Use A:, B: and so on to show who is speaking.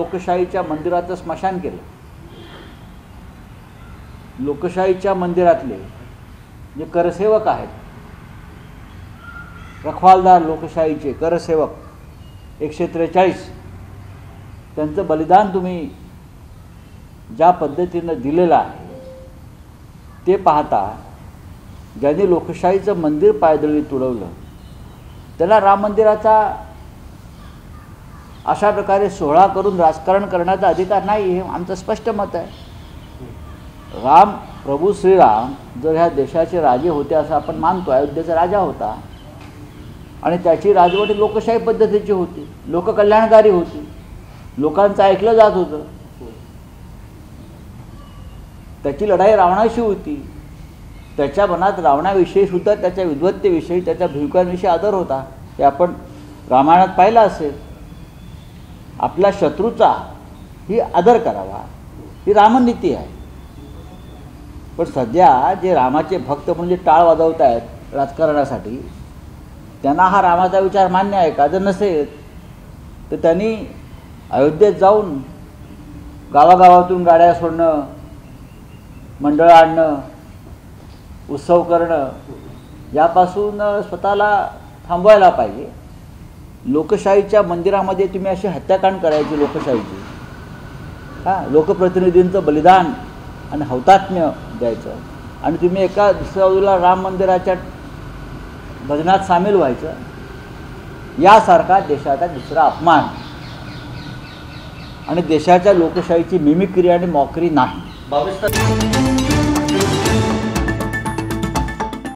A: लोकशाहीच्या मंदिराचं स्मशान केलं। लोकशाहीच्या मंदिरातले जे करसेवक आहेत, रखवालदार लोकशाहीचे करसेवक 143, त्यांचं बलिदान तुम्ही ज्या पद्धतीनं दिलेलं आहे ते पाहता, ज्यांनी लोकशाहीचं मंदिर पायदळी तुडवलं त्याला राम मंदिराचा अशा प्रकारे सोहळा करून राजकारण करण्याचा अधिकार नाही, हे आमचं स्पष्ट मत आहे। प्रभू श्रीराम जर ह्या देशाचे राजे होते असं आपण मानतो, अयोध्येचा राजा होता आणि त्याची राजवट लोकशाही पद्धतीची होती, लोककल्याणकारी होती, लोकांचं ऐकलं जात होतं। त्याची लढाई रावणाशी होती, त्याच्या मनात रावणाविषयी सुद्धा, त्याच्या विद्वत्तेविषयी, त्याच्या भिवकांविषयी आदर होता, हे आपण रामायणात पाहिलं असेल। आपल्या शत्रूचा ही आदर करावा, ही रामनीती आहे। पण सध्या जे रामाचे भक्त म्हणजे टाळ वाजवत आहेत राजकारणासाठी, त्यांना हा रामाचा विचार मान्य आहे का? जर नसेल तर त्यांनी अयोध्येत जाऊन गावागावातून गाड्या सोडणं, मंडळं आणणं, उत्सव करणं यापासून स्वतःला थांबवायला पाहिजे। लोकशाहीच्या मंदिरामध्ये तुम्ही अशी हत्याकांड करायची लोकशाहीची, लोकप्रतिनिधींचं बलिदान आणि हौतात्म्य द्यायचं आणि तुम्ही एका दुसऱ्या बाजूला राम मंदिराच्या भजनात सामील व्हायचं, यासारखा देशाचा दुसरा अपमान आणि देशाच्या लोकशाहीची मिमिक्री आणि मॉकरी नाही।